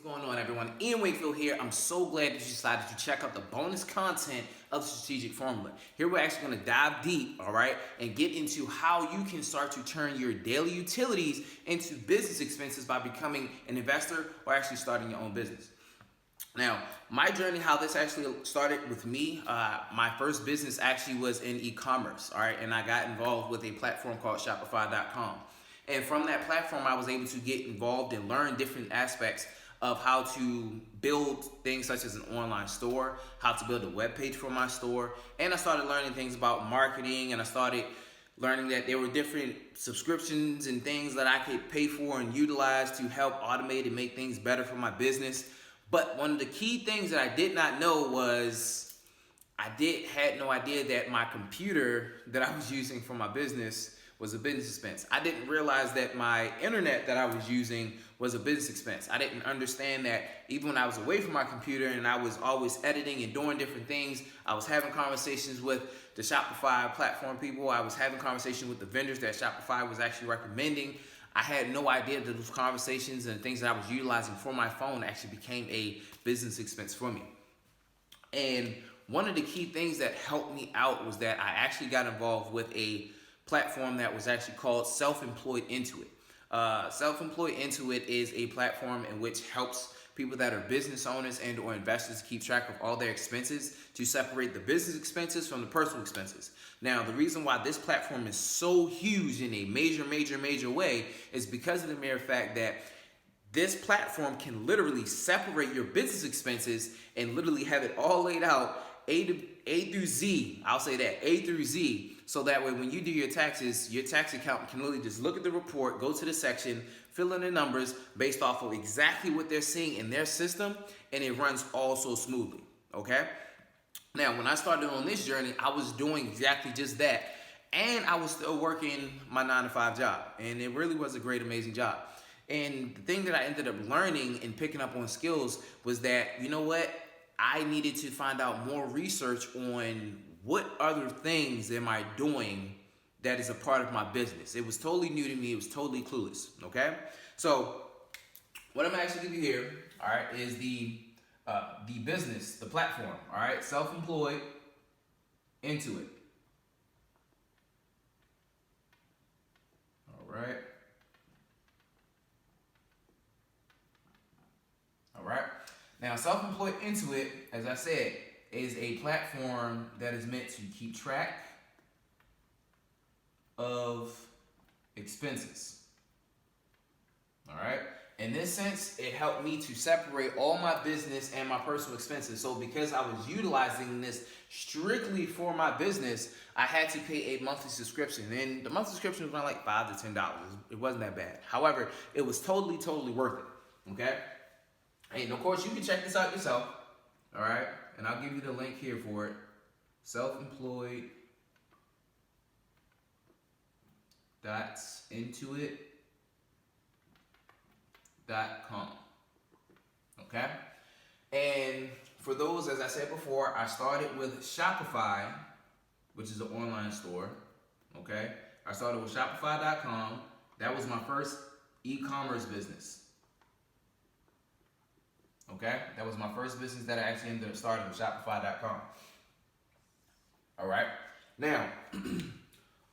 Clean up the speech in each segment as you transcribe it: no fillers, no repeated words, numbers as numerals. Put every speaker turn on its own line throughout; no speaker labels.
What's going on, everyone? Ian Wakefield here. I'm so glad that you decided to check out the bonus content of the Strategic Formula. Here we're actually going to dive deep, all right, and get into how you can start to turn your daily utilities into business expenses by becoming an investor or actually starting your own business. Now, my journey, how this actually started with me, my first business actually was in e-commerce, all right, and I got involved with a platform called Shopify.com. And from that platform, I was able to get involved and learn different aspects of how to build things such as an online store, how to build a web page for my store, and I started learning things about marketing, and I started learning that there were different subscriptions and things that I could pay for and utilize to help automate and make things better for my business. But one of the key things that I did not know was had no idea that my computer that I was using for my business was a business expense. I didn't realize that my internet that I was using was a business expense. I didn't understand that even when I was away from my computer and I was always editing and doing different things, I was having conversations with the Shopify platform people. I was having conversations with the vendors that Shopify was actually recommending. I had no idea that those conversations and things that I was utilizing for my phone actually became a business expense for me. And one of the key things that helped me out was that I actually got involved with a platform that was actually called Self-Employed Intuit. Self-Employed Intuit is a platform in which helps people that are business owners and or investors keep track of all their expenses to separate the business expenses from the personal expenses. Now, the reason why this platform is so huge in a major way is because of the mere fact that this platform can literally separate your business expenses and literally have it all laid out A through Z. I'll say that, A through Z. So that way when you do your taxes, your tax accountant can literally just look at the report, go to the section, fill in the numbers based off of exactly what they're seeing in their system, and it runs all so smoothly, okay? Now, when I started on this journey, I was doing exactly just that, and I was still working my 9-to-5 job, and it really was a great, amazing job. And the thing that I ended up learning and picking up on skills was that, you know what? I needed to find out more research on what other things am I doing that is a part of my business. It was totally new to me. It was totally clueless, okay? So what I'm actually giving you here, all right, is the business, the platform, all right? Self-Employed Intuit. All right. All right. Now, Self-Employed Intuit, as I said, is a platform that is meant to keep track of expenses. All right. In this sense, it helped me to separate all my business and my personal expenses. So because I was utilizing this strictly for my business, I had to pay a monthly subscription. And the monthly subscription was around like $5 to $10. It wasn't that bad. However, it was totally worth it. Okay. And of course, you can check this out yourself. All right. And I'll give you the link here for it. Self-employed.intuit.com. Okay? And for those, as I said before, I started with Shopify, which is an online store. Okay? I started with Shopify.com. That was my first e-commerce business. Okay, that was my first business that I actually ended up starting with Shopify.com. All right, now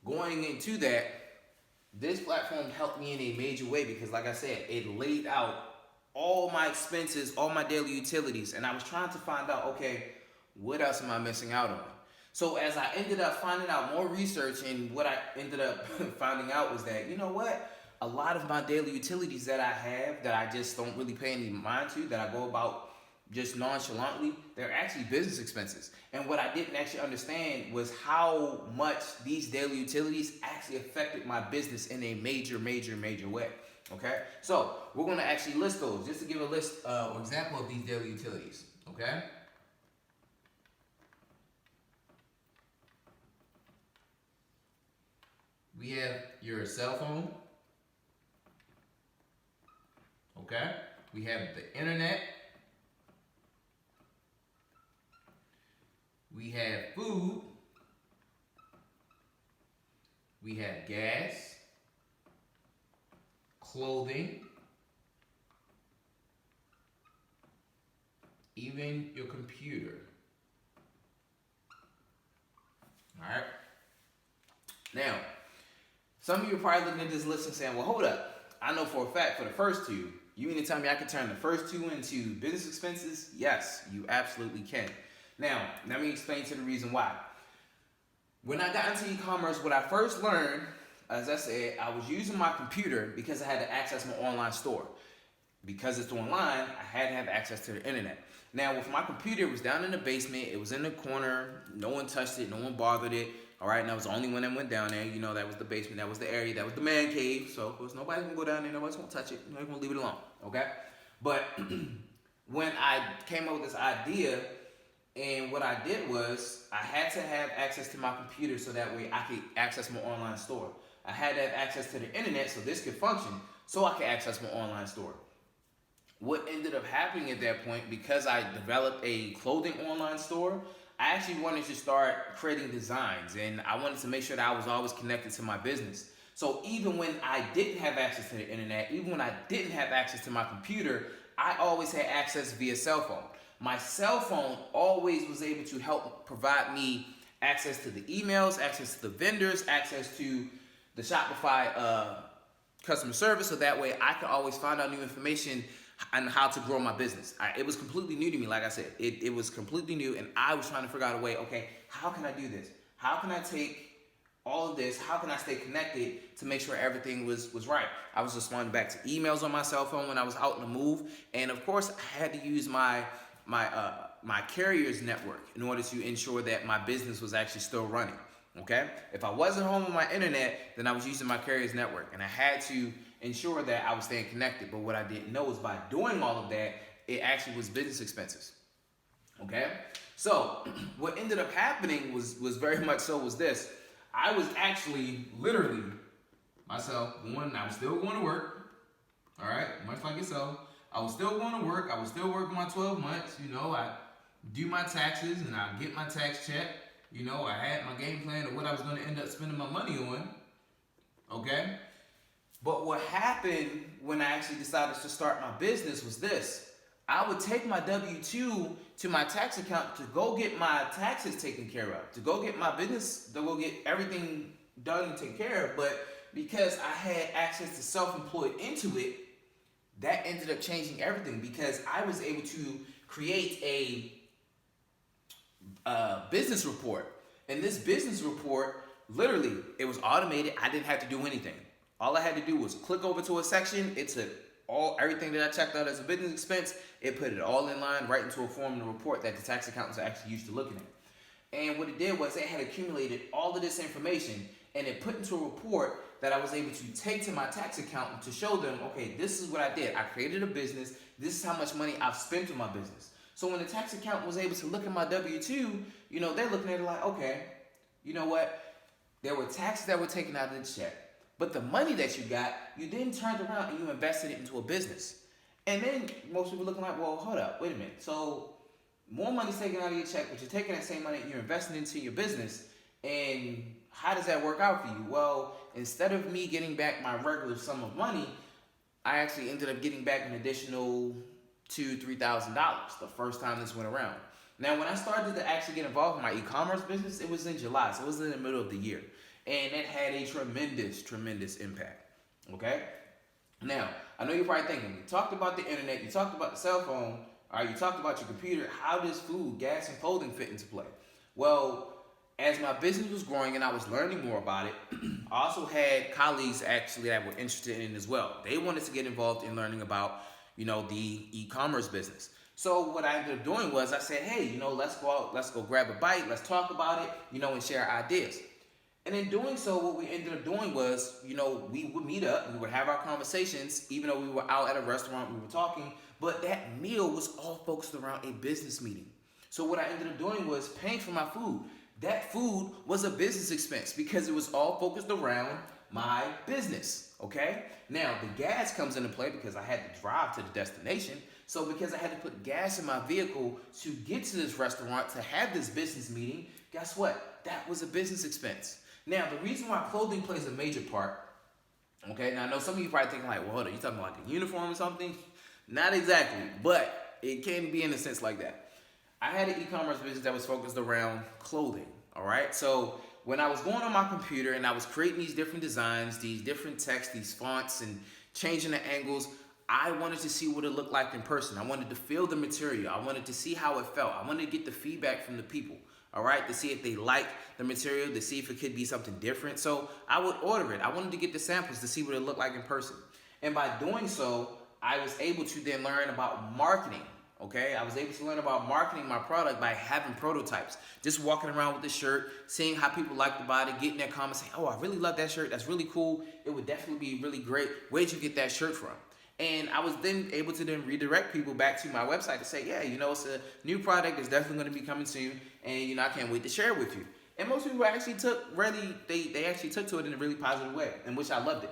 going into that, this platform helped me in a major way because, like I said, it laid out all my expenses, all my daily utilities, and I was trying to find out, okay, what else am I missing out on? So as I ended up finding out more research, and what I ended up finding out was that, you know what? A lot of my daily utilities that I have that I just don't really pay any mind to, that I go about just nonchalantly, they're actually business expenses. And what I didn't actually understand was how much these daily utilities actually affected my business in a major way. Okay? So we're going to actually list those just to give a list or example of these daily utilities. Okay? We have your cell phone. Okay, we have the internet, we have food, we have gas, clothing, even your computer. All right. Now, some of you are probably looking at this list and saying, well, hold up. I know for a fact for the first two, you mean to tell me I can turn the first two into business expenses? Yes, you absolutely can. Now, let me explain to the reason why. When I got into e-commerce, what I first learned, as I said, I was using my computer because I had to access my online store. Because it's online, I had to have access to the internet. Now, with my computer, it was down in the basement. It was in the corner. No one touched it. No one bothered it. All right, and I was the only one that went down there. You know, that was the basement. That was the area. That was the man cave. So, of course, nobody's going to go down there. Nobody's going to touch it. Nobody's going to leave it alone. Okay? But when I came up with this idea, and what I did was I had to have access to my computer so that way I could access my online store. I had to have access to the internet so this could function so I could access my online store. What ended up happening at that point, because I developed a clothing online store, I actually wanted to start creating designs, and I wanted to make sure that I was always connected to my business. So even when I didn't have access to the internet, even when I didn't have access to my computer, I always had access via cell phone. My cell phone always was able to help provide me access to the emails, access to the vendors, access to the Shopify customer service, so that way I could always find out new information on how to grow my business. It was completely new to me, like I said. It was completely new, and I was trying to figure out a way, okay, how can I do this? How can I take all of this? How can I stay connected to make sure everything was right? I was responding back to emails on my cell phone when I was out on the move, and of course, I had to use my carrier's network in order to ensure that my business was actually still running. Okay? If I wasn't home on my internet, then I was using my carrier's network, and I had to ensure that I was staying connected. But what I didn't know is by doing all of that, it actually was business expenses. Okay? So what ended up happening was very much so was this. I was actually literally myself I was still going to work. All right? Much like yourself. I was still going to work. I was still working my 12 months. You know, I do my taxes and I get my tax check. You know, I had my game plan of what I was going to end up spending my money on. Okay? But what happened when I actually decided to start my business was this. I would take my W-2 to my tax account to go get my taxes taken care of, to go get my business, to go get everything done and taken care of. But because I had access to self-employed into it, that ended up changing everything, because I was able to create a business report. And this business report, literally, it was automated. I didn't have to do anything. All I had to do was click over to a section. It took everything that I checked out as a business expense. It put it all in line, right into a form in the report that the tax accountants are actually used to looking at. And what it did was it had accumulated all of this information, and it put into a report that I was able to take to my tax accountant to show them, okay, this is what I did. I created a business. This is how much money I've spent on my business. So when the tax accountant was able to look at my W-2, you know, they're looking at it like, okay, you know what? There were taxes that were taken out of the check. But the money that you got, you then turned around and you invested it into a business. And then most people looking like, well, hold up, wait a minute. So more money's taken out of your check, but you're taking that same money and you're investing into your business. And how does that work out for you? Well, instead of me getting back my regular sum of money, I actually ended up getting back an additional $2,000-$3,000 the first time this went around. Now, when I started to actually get involved in my e-commerce business, it was in July, so it was in the middle of the year. And it had a tremendous impact, okay? Now, I know you're probably thinking, you talked about the internet, you talked about the cell phone, or you talked about your computer. How does food, gas, and clothing fit into play? Well, as my business was growing and I was learning more about it, I also had colleagues actually that were interested in it as well. They wanted to get involved in learning about, you know, the e-commerce business. So what I ended up doing was I said, hey, you know, let's go out, let's go grab a bite, let's talk about it, you know, and share ideas. And in doing so, what we ended up doing was, you know, we would meet up, we would have our conversations, even though we were out at a restaurant, we were talking, but that meal was all focused around a business meeting. So what I ended up doing was paying for my food. That food was a business expense because it was all focused around my business, okay? Now, the gas comes into play because I had to drive to the destination. So because I had to put gas in my vehicle to get to this restaurant, to have this business meeting, guess what? That was a business expense. Now, the reason why clothing plays a major part, okay, now I know some of you probably thinking like, well, hold on, you talking about like a uniform or something? Not exactly, but it can be in a sense like that. I had an e-commerce business that was focused around clothing. All right. So when I was going on my computer and I was creating these different designs, these different texts, these fonts, and changing the angles, I wanted to see what it looked like in person. I wanted to feel the material. I wanted to see how it felt. I wanted to get the feedback from the people. All right, to see if they like the material, to see if it could be something different. So I would order it. I wanted to get the samples to see what it looked like in person. And by doing so, I was able to then learn about marketing. Okay, I was able to learn about marketing my product by having prototypes. Just walking around with the shirt, seeing how people like the body, getting their comments, saying, "Oh, I really love that shirt. That's really cool. It would definitely be really great. Where'd you get that shirt from?" And I was then able to then redirect people back to my website to say, yeah, it's a new product. It's definitely going to be coming soon. And, I can't wait to share it with you. And most people actually they actually took to it in a really positive way, in which I loved it.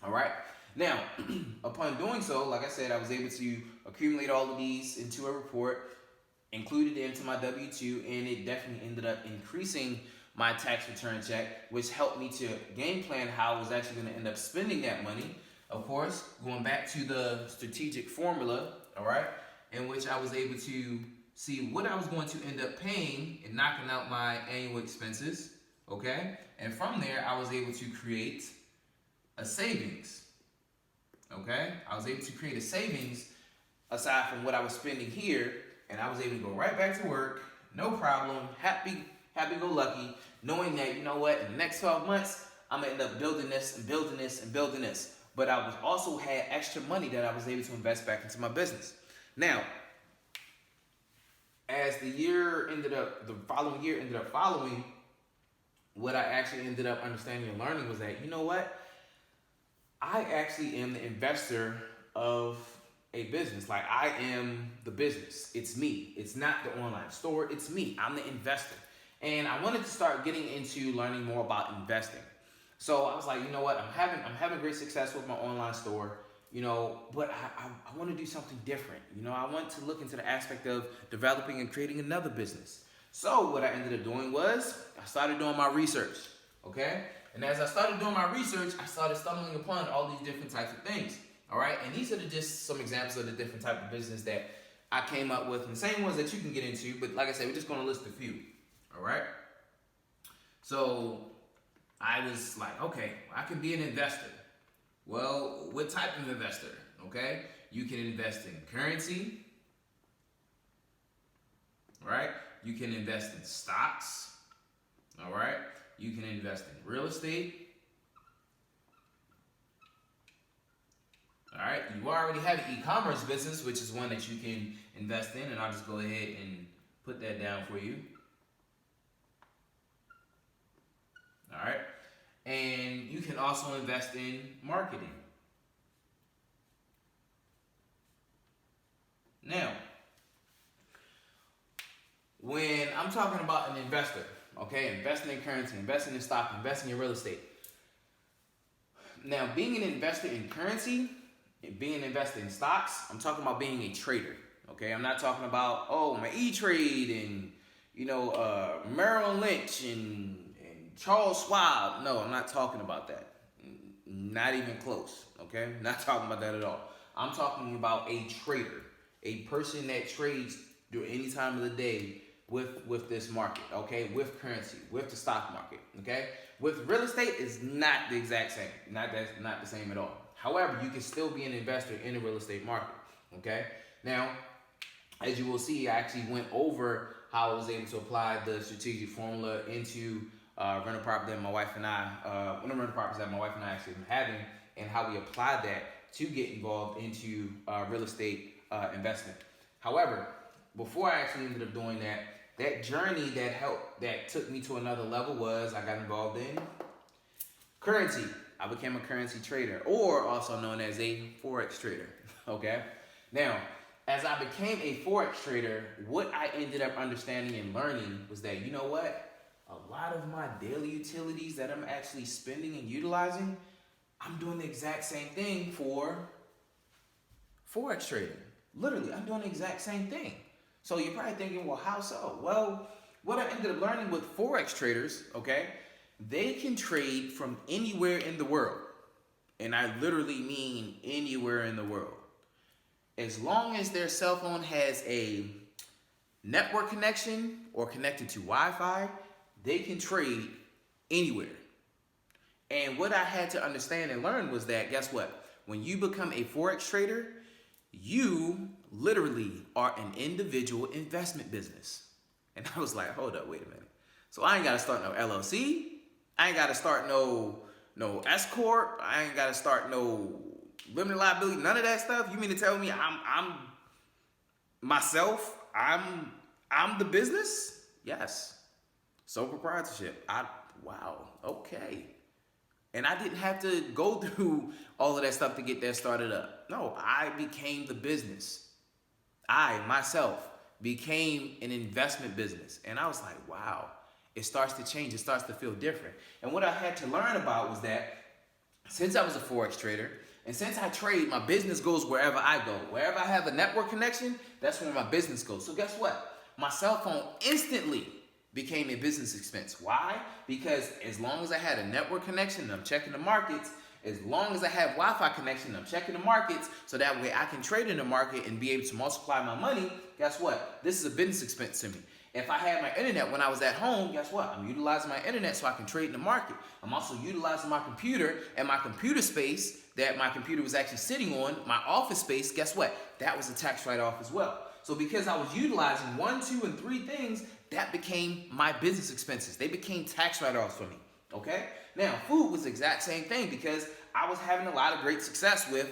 All right. Now, upon doing so, like I said, I was able to accumulate all of these into a report, included it into my W-2, and it definitely ended up increasing my tax return check, which helped me to game plan how I was actually going to end up spending that money. Of course, going back to the strategic formula, all right, in which I was able to see what I was going to end up paying and knocking out my annual expenses, okay? And from there, I was able to create a savings, okay? I was able to create a savings aside from what I was spending here, and I was able to go right back to work, no problem, happy-go-lucky, knowing that, in the next 12 months, I'm going to end up building this and building this and building this. But I was also had extra money that I was able to invest back into my business. Now, as the following year ended up following, what I actually ended up understanding and learning was that, I actually am the investor of a business. Like, I am the business. It's me. It's not the online store. It's me. I'm the investor. And I wanted to start getting into learning more about investing. So I was like, I'm having great success with my online store, but I want to do something different. I want to look into the aspect of developing and creating another business. So what I ended up doing was I started doing my research, okay? And as I started doing my research, I started stumbling upon all these different types of things, all right? And these are just some examples of the different type of business that I came up with, and the same ones that you can get into, but like I said, we're just going to list a few, all right? So I was like, okay, I can be an investor. Well, what type of investor? Okay, you can invest in currency, right? You can invest in stocks, all right? You can invest in real estate, all right? You already have an e-commerce business, which is one that you can invest in, and I'll just go ahead and put that down for you, all right? And you can also invest in marketing. Now, when I'm talking about an investor, okay, investing in currency, investing in stock, investing in real estate. Now, being an investor in currency, and being an investor in stocks, I'm talking about being a trader, okay? I'm not talking about, my E-Trade and, Merrill Lynch and Charles Schwab. No, I'm not talking about that. Not even close, okay? Not talking about that at all. I'm talking about a trader, a person that trades during any time of the day with this market, okay? With currency, with the stock market, okay? With real estate, it's not the exact same. Not the same at all. However, you can still be an investor in the real estate market, okay? Now, as you will see, I actually went over how I was able to apply the strategic formula into rental property that my wife and I, one of the rental properties that my wife and I actually been having, and how we applied that to get involved into real estate investment. However, before I actually ended up doing that, that journey that took me to another level was I got involved in currency. I became a currency trader, or also known as a Forex trader, okay? Now, as I became a Forex trader, what I ended up understanding and learning was that, a lot of my daily utilities that I'm actually spending and utilizing, I'm doing the exact same thing for Forex trading. Literally, I'm doing the exact same thing. So you're probably thinking, well, how so? Well, what I ended up learning with Forex traders, okay, they can trade from anywhere in the world. And I literally mean anywhere in the world. as long as their cell phone has a network connection or connected to Wi-Fi, they can trade anywhere. And what I had to understand and learn was that, guess what? When you become a Forex trader, you literally are an individual investment business. And I was like, hold up, wait a minute. So I ain't got to start no LLC. I ain't got to start no S corp. I ain't got to start no limited liability. None of that stuff. You mean to tell me I'm myself? I'm the business? Yes. Sole proprietorship. Wow. Okay. And I didn't have to go through all of that stuff to get that started up. No, I became the business. I, myself, became an investment business. And I was like, wow, it starts to change. It starts to feel different. And what I had to learn about was that since I was a Forex trader, and since I trade, my business goes wherever I go. Wherever I have a network connection, that's where my business goes. So guess what? My cell phone instantly became a business expense. Why? Because as long as I had a network connection and I'm checking the markets, as long as I have Wi-Fi connection and I'm checking the markets, so that way I can trade in the market and be able to multiply my money, guess what? This is a business expense to me. If I had my internet when I was at home, guess what? I'm utilizing my internet so I can trade in the market. I'm also utilizing my computer, and my computer space that my computer was actually sitting on, my office space, guess what? That was a tax write-off as well. So because I was utilizing 1, 2, and 3 things, that became my business expenses. They became tax write-offs for me, okay? Now, food was the exact same thing because I was having a lot of great success with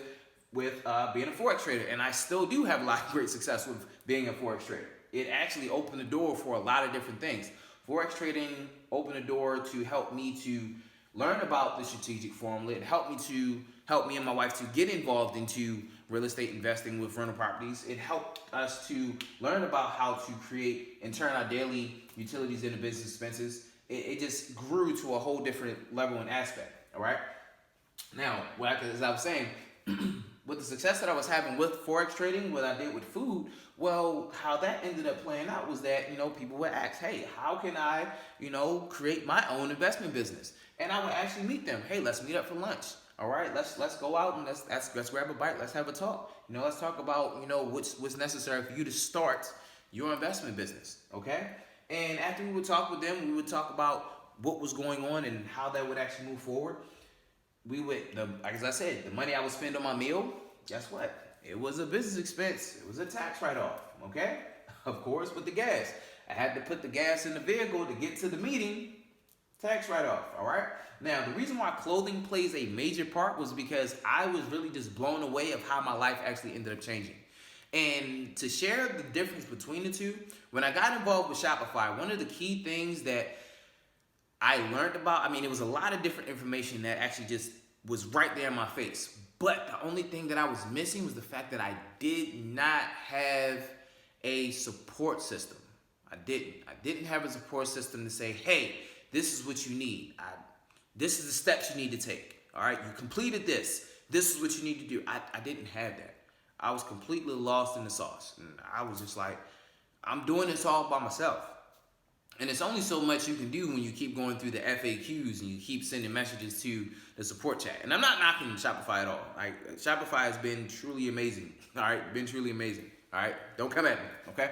being a Forex trader, and I still do have a lot of great success with being a Forex trader. It actually opened the door for a lot of different things. Forex trading opened the door to help me to learn about the strategic formula. It helped me and my wife to get involved into real estate investing with rental properties. It helped us to learn about how to create and turn our daily utilities into business expenses. It just grew to a whole different level and aspect, all right? Now, as I was saying, with the success that I was having with Forex trading, what I did with food, well, how that ended up playing out was that, people would ask, hey, how can I, create my own investment business? And I would actually meet them. Hey, let's meet up for lunch. All right, let's go out and let's grab a bite. Let's have a talk. Let's talk about what's necessary for you to start your investment business. Okay, and after we would talk with them, we would talk about what was going on and how that would actually move forward. As I said, the money I would spend on my meal, guess what? It was a business expense. It was a tax write-off. Okay, of course, with the gas, I had to put the gas in the vehicle to get to the meeting. Tax write-off. All right. Now, the reason why clothing plays a major part was because I was really just blown away of how my life actually ended up changing. And to share the difference between the two, when I got involved with Shopify, one of the key things that I learned about, it was a lot of different information that actually just was right there in my face. But the only thing that I was missing was the fact that I did not have a support system. I didn't have a support system to say, hey, this is what you need. This is the steps you need to take. All right, you completed this. This is what you need to do. I didn't have that. I was completely lost in the sauce. And I was just like, I'm doing this all by myself. And it's only so much you can do when you keep going through the FAQs and you keep sending messages to the support chat. And I'm not knocking Shopify at all. Shopify has been truly amazing. All right, been truly amazing. All right, don't come at me, okay?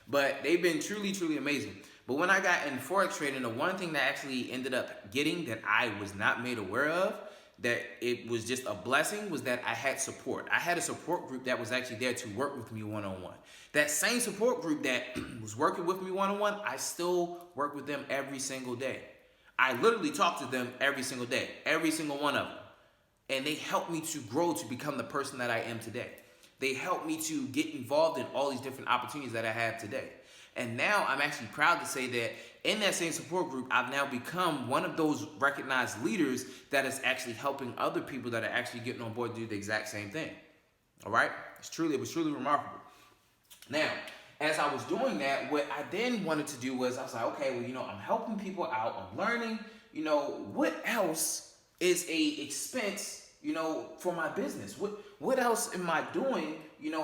But they've been truly, truly amazing. But when I got in Forex trading, the one thing that actually ended up getting that I was not made aware of, that it was just a blessing, was that I had support. I had a support group that was actually there to work with me one-on-one. That same support group that was working with me one-on-one, I still work with them every single day. I literally talk to them every single day, every single one of them. And they helped me to grow to become the person that I am today. They helped me to get involved in all these different opportunities that I have today. And now I'm actually proud to say that in that same support group, I've now become one of those recognized leaders that is actually helping other people that are actually getting on board to do the exact same thing. All right? It was truly remarkable. Now, as I was doing that, what I then wanted to do was, I was like, okay, well, I'm helping people out. I'm learning, what else is a expense, for my business? What else am I doing,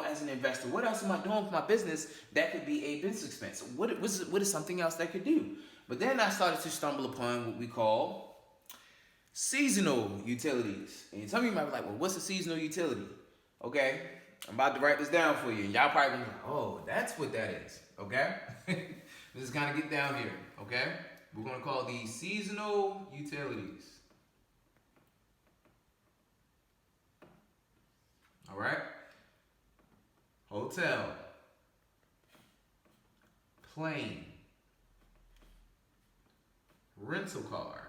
as an investor? What else am I doing for my business that could be a business expense? What is something else that could do? But then I started to stumble upon what we call seasonal utilities. And some of you might be like, well, what's a seasonal utility? Okay, I'm about to write this down for you. And y'all probably gonna be like, oh, that's what that is. Okay? Let's just kind of get down here. Okay? We're gonna call these seasonal utilities. All right? Hotel. Plane. Rental car.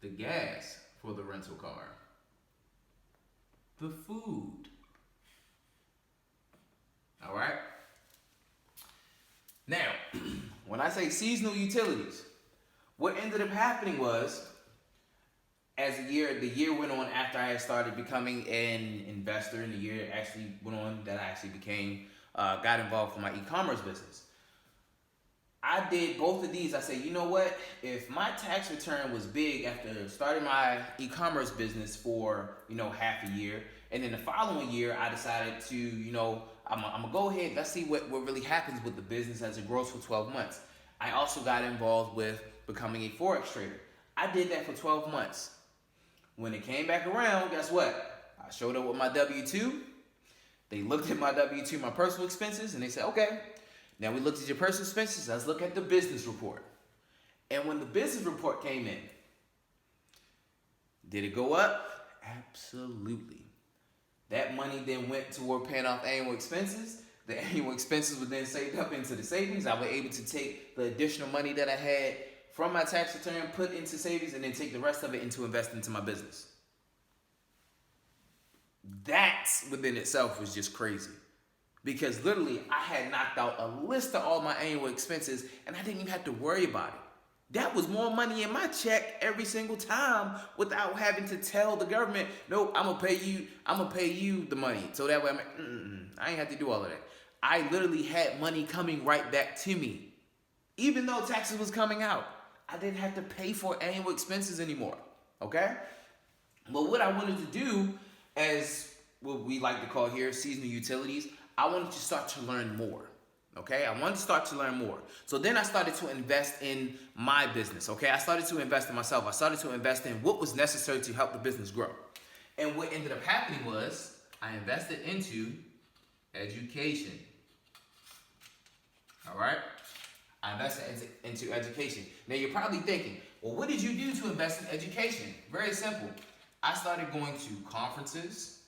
The gas for the rental car. The food. All right? Now, when I say seasonal utilities, what ended up happening was, as the year went on after I had started becoming an investor, and the year actually went on that I actually got involved with my e-commerce business. I did both of these. I said, you know what? If my tax return was big after starting my e-commerce business for, half a year, and then the following year I decided to, I'm gonna go ahead, let's see what really happens with the business as it grows for 12 months. I also got involved with becoming a Forex trader. I did that for 12 months. When it came back around, guess what? I showed up with my W-2. They looked at my W-2, my personal expenses, and they said, okay, now we looked at your personal expenses, let's look at the business report. And when the business report came in, did it go up? Absolutely. That money then went toward paying off annual expenses. The annual expenses were then saved up into the savings. I was able to take the additional money that I had from my tax return, put into savings, and then take the rest of it into invest into my business. That within itself was just crazy. Because literally, I had knocked out a list of all my annual expenses, and I didn't even have to worry about it. That was more money in my check every single time without having to tell the government, no, I'm gonna pay you the money. So that way I ain't have to do all of that. I literally had money coming right back to me. Even though taxes was coming out, I didn't have to pay for annual expenses anymore. Okay? But what I wanted to do, as what we like to call here seasonal utilities, I wanted to start to learn more. Okay, I wanted to start to learn more. So then I started to invest in my business. Okay, I started to invest in myself. I started to invest in what was necessary to help the business grow. And what ended up happening was I invested into education. All right, I invested into education. Now you're probably thinking, well, what did you do to invest in education? Very simple. I started going to conferences.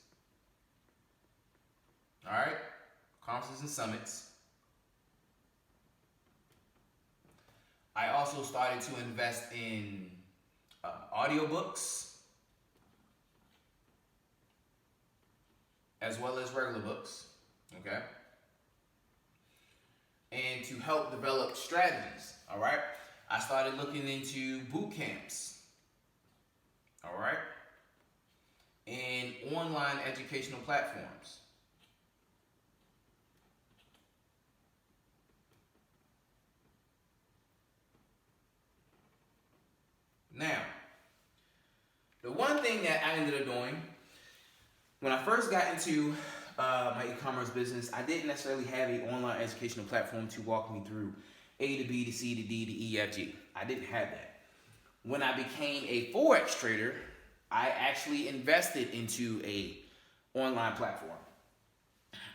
All right, conferences and summits. I also started to invest in audiobooks as well as regular books, okay? And to help develop strategies, all right? I started looking into boot camps, all right? And online educational platforms. Now, the one thing that I ended up doing, when I first got into my e-commerce business, I didn't necessarily have an online educational platform to walk me through A to B to C to D to E, F, G. I didn't have that. When I became a Forex trader, I actually invested into a online platform.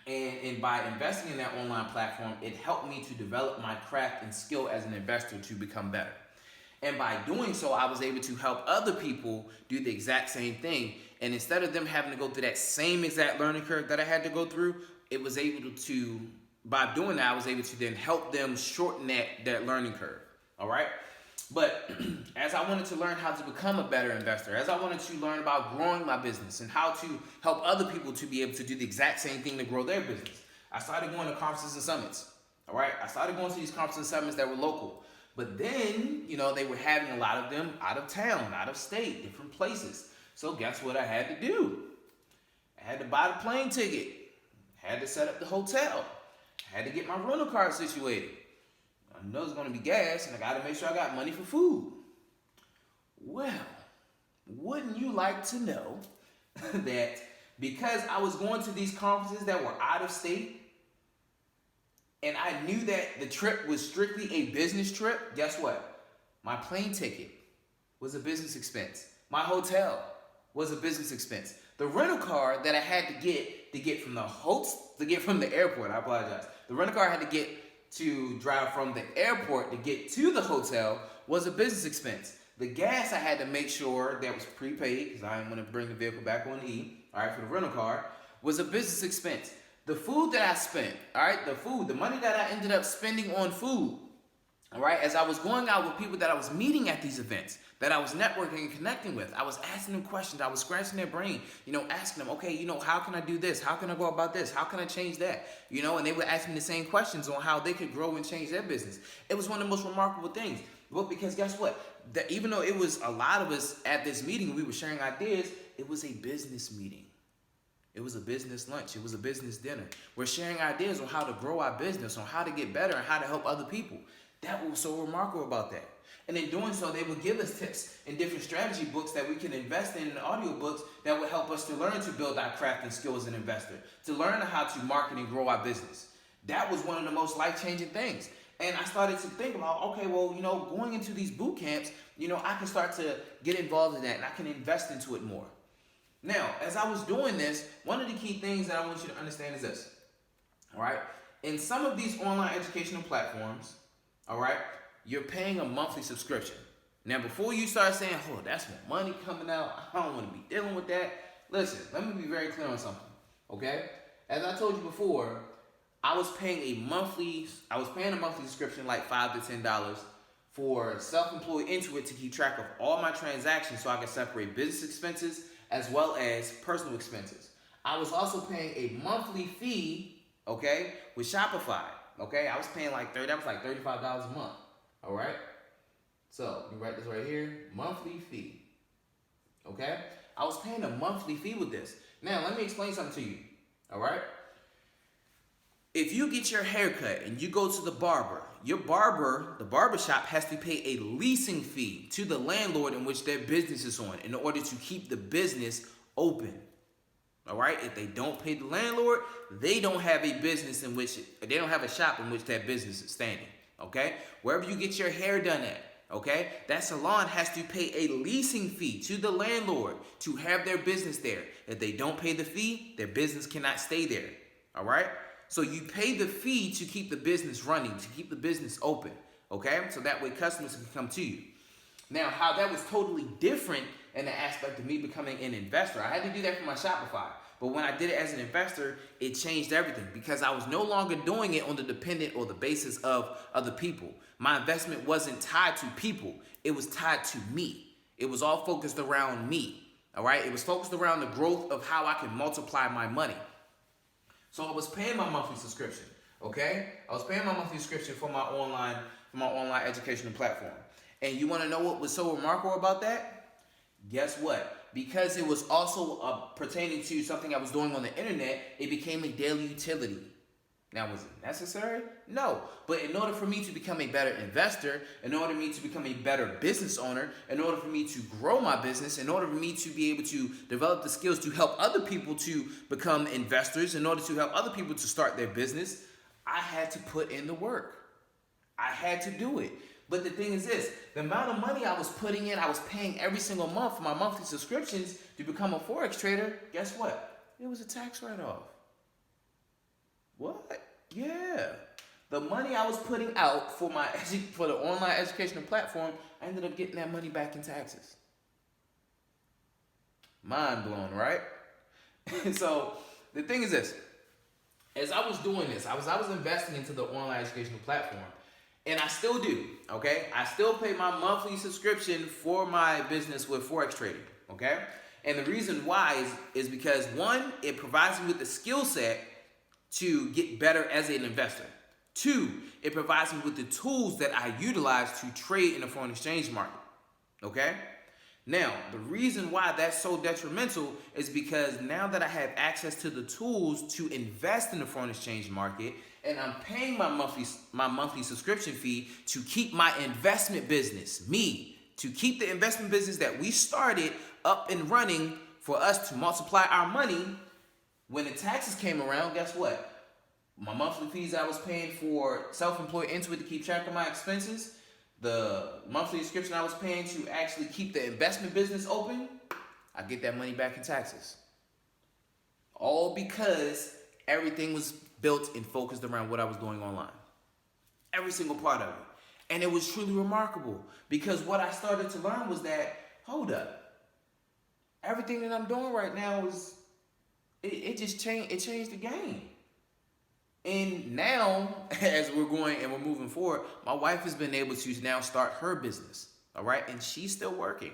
And by investing in that online platform, it helped me to develop my craft and skill as an investor to become better. And by doing so, I was able to help other people do the exact same thing. And instead of them having to go through that same exact learning curve that I had to go through, by doing that, I was able to then help them shorten that learning curve. All right? But as I wanted to learn how to become a better investor, as I wanted to learn about growing my business and how to help other people to be able to do the exact same thing to grow their business, I started going to conferences and summits. All right? I started going to these conferences and summits that were local. But then, they were having a lot of them out of town, out of state, different places. So guess what I had to do? I had to buy the plane ticket. I had to set up the hotel. I had to get my rental car situated. I know it's going to be gas, and I got to make sure I got money for food. Well, wouldn't you like to know that because I was going to these conferences that were out of state, and I knew that the trip was strictly a business trip, guess what? My plane ticket was a business expense. My hotel was a business expense. The rental car that I had to get from the airport, I apologize. The rental car I had to drive from the airport to get to the hotel was a business expense. The gas I had to make sure that was prepaid because I didn't want to bring the vehicle back on E, all right, for the rental car, was a business expense. The food that I spent, all right, the money that I ended up spending on food, all right, as I was going out with people that I was meeting at these events, that I was networking and connecting with, I was asking them questions. I was scratching their brain, asking them, okay, how can I do this? How can I go about this? How can I change that? And they would ask me the same questions on how they could grow and change their business. It was one of the most remarkable things. Well, because guess what? That even though it was a lot of us at this meeting, we were sharing ideas, it was a business meeting. It was a business lunch. It was a business dinner. We're sharing ideas on how to grow our business, on how to get better, and how to help other people. That was so remarkable about that. And in doing so, they would give us tips and different strategy books that we can invest in audio books that would help us to learn to build our craft and skill as an investor, to learn how to market and grow our business. That was one of the most life-changing things. And I started to think about, okay, well, going into these boot camps, I can start to get involved in that and I can invest into it more. Now, as I was doing this, one of the key things that I want you to understand is this, all right? In some of these online educational platforms, all right, you're paying a monthly subscription. Now, before you start saying, oh, that's more money coming out, I don't want to be dealing with that. Listen, let me be very clear on something, okay? As I told you before, I was paying a monthly subscription, like $5 to $10 for self-employed Intuit to keep track of all my transactions so I can separate business expenses as well as personal expenses. I was also paying a monthly fee, okay, with Shopify, okay? I was paying that was like $35 a month, all right? So, you write this right here, monthly fee, okay? I was paying a monthly fee with this. Now, let me explain something to you, all right? If you get your hair cut and you go to the barber, the barbershop has to pay a leasing fee to the landlord in which their business is on in order to keep the business open. All right? If they don't pay the landlord, they don't have a they don't have a shop in which that business is standing. Okay? Wherever you get your hair done at, okay, that salon has to pay a leasing fee to the landlord to have their business there. If they don't pay the fee, their business cannot stay there. All right? So you pay the fee to keep the business running, to keep the business open, okay? So that way customers can come to you. Now, how that was totally different in the aspect of me becoming an investor. I had to do that for my Shopify. But when I did it as an investor, it changed everything because I was no longer doing it on the dependent or the basis of other people. My investment wasn't tied to people. It was tied to me. It was all focused around me, all right? It was focused around the growth of how I can multiply my money. So I was paying my monthly subscription, okay? I was paying my monthly subscription for my online educational platform. And you want to know what was so remarkable about that? Guess what? Because it was also pertaining to something I was doing on the internet, it became a daily utility. Now, was it necessary? No. But in order for me to become a better investor, in order for me to become a better business owner, in order for me to grow my business, in order for me to be able to develop the skills to help other people to become investors, in order to help other people to start their business, I had to put in the work. I had to do it. But the thing is this, the amount of money I was putting in, I was paying every single month for my monthly subscriptions to become a Forex trader, guess what? It was a tax write-off. What? Yeah. The money I was putting out for the online educational platform, I ended up getting that money back in taxes. Mind blown, right? So the thing is this. As I was doing this, I was investing into the online educational platform. And I still do, okay? I still pay my monthly subscription for my business with Forex Trading, okay? And the reason why is because, one, it provides me with the skill set to get better as an investor. Two, it provides me with the tools that I utilize to trade in the foreign exchange market, okay? Now, the reason why that's so detrimental is because now that I have access to the tools to invest in the foreign exchange market, and I'm paying my monthly subscription fee to keep my investment business, to keep the investment business that we started up and running for us to multiply our money. When the taxes came around, guess what? My monthly fees I was paying for self-employed Intuit to keep track of my expenses, the monthly subscription I was paying to actually keep the investment business open, I get that money back in taxes. All because everything was built and focused around what I was doing online. Every single part of it. And it was truly remarkable because what I started to learn was that, hold up, everything that I'm doing right now is, it just changed, it changed the game. And now, as we're going and we're moving forward, my wife has been able to now start her business, all right? And she's still working,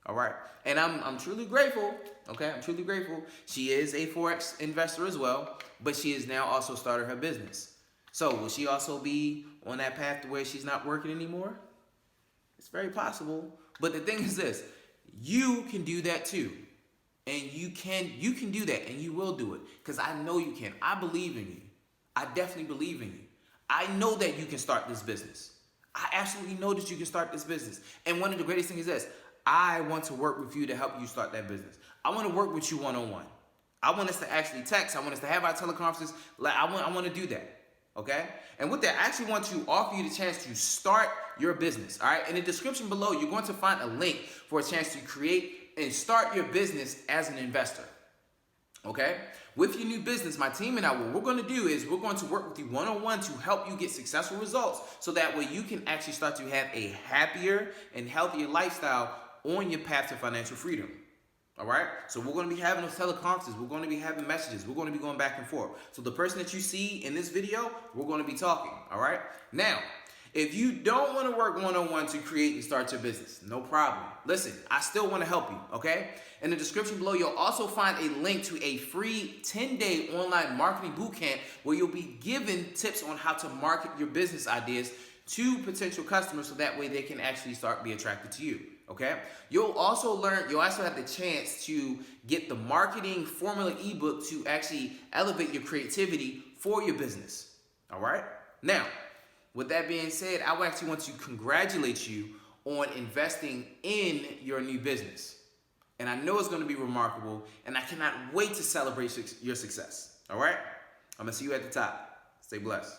all right? And I'm truly grateful, okay? I'm truly grateful. She is a Forex investor as well, but she has now also started her business. So will she also be on that path to where she's not working anymore? It's very possible. But the thing is this, you can do that too. And you can do that and you will do it because I know you can. I believe in you. I definitely believe in you. I know that you can start this business. I absolutely know that you can start this business. And one of the greatest things is this, I want to work with you to help you start that business. I want to work with you one-on-one. I want us to actually text. I want us to have our teleconferences. I want to do that. Okay? And with that, I actually want to offer you the chance to start your business. All right? In the description below, you're going to find a link for a chance to create and start your business as an investor. Okay? With your new business, my team and I, what we're going to do is we're going to work with you one-on-one to help you get successful results so that way you can actually start to have a happier and healthier lifestyle on your path to financial freedom. All right? So we're going to be having those teleconferences. We're going to be having messages. We're going to be going back and forth. So the person that you see in this video, we're going to be talking. All right? Now, if you don't want to work one-on-one to create and start your business, no problem. Listen, I still want to help you, okay? In the description below, you'll also find a link to a free 10-day online marketing bootcamp where you'll be given tips on how to market your business ideas to potential customers so that way they can actually be attracted to you, okay? You'll also have the chance to get the marketing formula ebook to actually elevate your creativity for your business, all right? Now, with that being said, I would actually want to congratulate you on investing in your new business. And I know it's going to be remarkable, and I cannot wait to celebrate your success. All right? I'm going to see you at the top. Stay blessed.